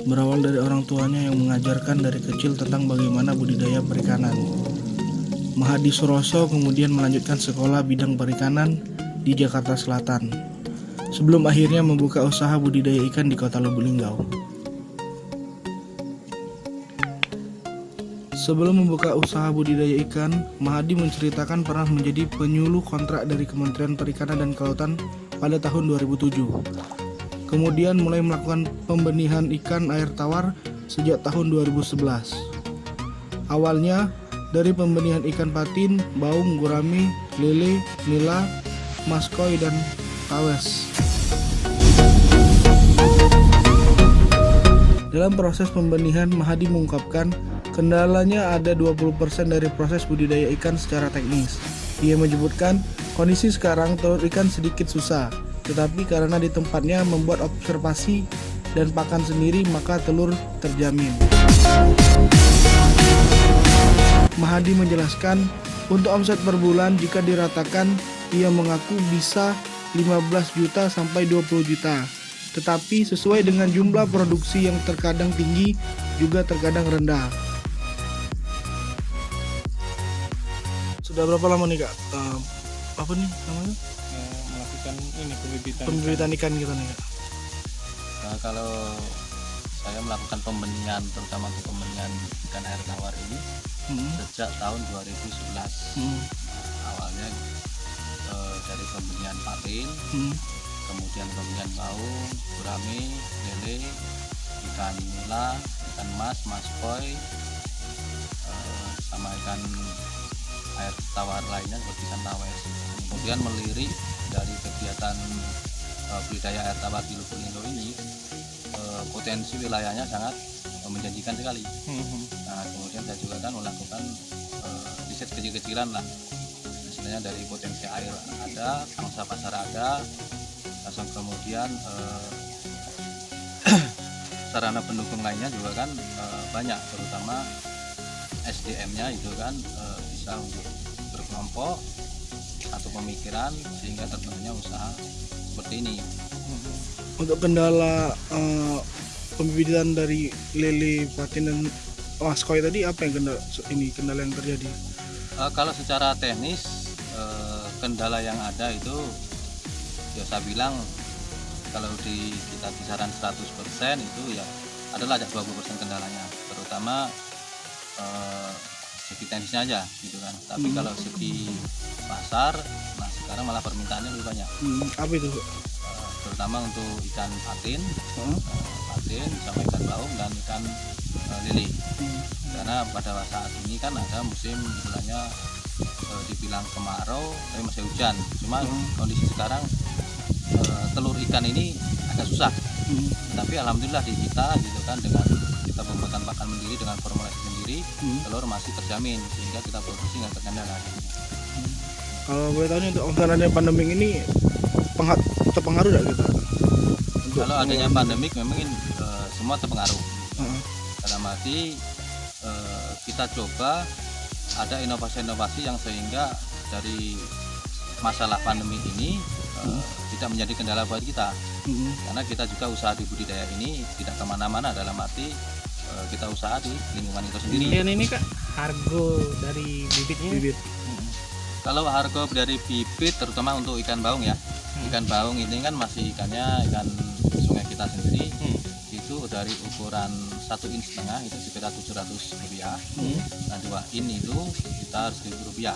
Berawal dari orang tuanya yang mengajarkan dari kecil tentang bagaimana budidaya perikanan, Mahadi Suroso kemudian melanjutkan sekolah bidang perikanan di Jakarta Selatan, sebelum akhirnya membuka usaha budidaya ikan di Kota Lubuk Linggau. Sebelum membuka usaha budidaya ikan, Mahadi menceritakan pernah menjadi penyuluh kontrak dari Kementerian Perikanan dan Kelautan pada tahun 2007. Kemudian mulai melakukan pembenihan ikan air tawar sejak tahun 2011. Awalnya dari pembenihan ikan patin, baung, gurame, lele, nila, maskoy, dan tawes. Dalam proses pembenihan, Mahadi mengungkapkan kendalanya ada 20% dari proses budidaya ikan secara teknis. Ia menyebutkan kondisi sekarang telur ikan sedikit susah, tetapi karena di tempatnya membuat observasi dan pakan sendiri maka telur terjamin. Mahadi menjelaskan untuk omset per bulan jika diratakan ia mengaku bisa 15 juta sampai 20 juta. Tetapi sesuai dengan jumlah produksi yang terkadang tinggi juga terkadang rendah. Sudah berapa lama nih Kak? Apa nih namanya? Melakukan ini Pembibitan ikan gitu nih Kak? Nah, kalau saya melakukan pembenihan, terutama untuk pembenihan ikan air tawar ini sejak tahun 2011. Awalnya dari pembenihan patin, kemudian pembenihan baung, gurame, lele, ikan nila, ikan mas, maskoy, sama ikan air tawar lainnya seperti ikan tawes. Kemudian melirik dari kegiatan budidaya air tawar di Lubuk Linggau ini, potensi wilayahnya sangat menjanjikan sekali. Nah, kemudian saya juga kan melakukan riset kecil-kecilan lah, istilahnya dari potensi air ada, pangsa pasar ada, langsung kemudian sarana pendukung lainnya juga kan banyak, terutama SDM-nya itu kan bisa untuk berkelompok atau pemikiran sehingga terbentuknya usaha seperti ini. Untuk kendala pembibitan dari lele, patin, dan maskoy tadi apa yang kendala yang terjadi? Kalau secara teknis kendala yang ada itu ya saya bilang kalau di kita kisaran 100% itu ya adalah ada 20% kendalanya, terutama segi teknisnya aja gitu kan. Tapi kalau segi pasar, nah sekarang malah permintaannya lebih banyak. Apa itu? Terutama untuk ikan patin, patin sama ikan baung dan ikan lele. Karena pada saat ini kan ada musim bulannya dibilang kemarau tapi masih hujan. Cuma kondisi sekarang telur ikan ini agak susah. Tapi alhamdulillah di kita gitu kan, dengan kita pembuatan pakan mandiri dengan formulasi sendiri, telur masih terjamin sehingga kita produksi nggak terkendala. Kalau boleh tahu nih, untuk adanya pandemi ini terpengaruh nggak kita? Kalau adanya pandemik memang semua terpengaruh. Dalam arti kita coba ada inovasi-inovasi yang sehingga dari masalah pandemi ini tidak menjadi kendala buat kita. Karena kita juga usaha di budidaya ini tidak kemana-mana, dalam arti kita usaha di lingkungan itu sendiri. Dan ini Kak, harga dari bibitnya? Kalau harga dari bibit, terutama untuk ikan baung ya, ikan baung ini kan masih ikannya ikan sungai kita sendiri, itu dari ukuran 1,5 inch itu sekitar Rp700. Nah 2 in itu kita Rp1.000.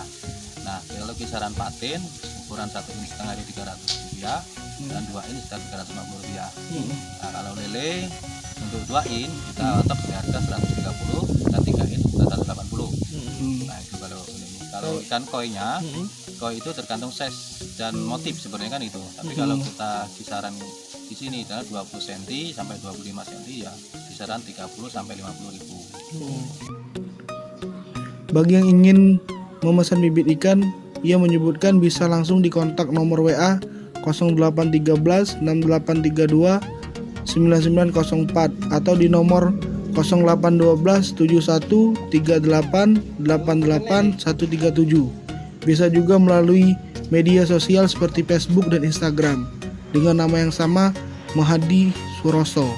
Nah kalau kisaran patin ukuran 1,5 inch itu Rp300 dan 2 in sekitar Rp350. Nah kalau lele untuk 2 in kita patok di harga 130 dan 3 in sekitar 180. Nah itu kalau ikan koinya, koi itu tergantung size dan motif sebenarnya kan itu. Tapi kalau kita kisaran di sini adalah 20 cm sampai 25 cm ya kisaran 30 sampai 50 ribu. Bagi yang ingin memesan bibit ikan, ia menyebutkan bisa langsung dikontak nomor WA 0813 6832 9904 atau di nomor 0812 71 38 88 137. Bisa juga melalui media sosial seperti Facebook dan Instagram dengan nama yang sama, Mahadi Suroso.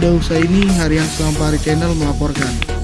Huda Husaini, Harian Selampari Channel melaporkan.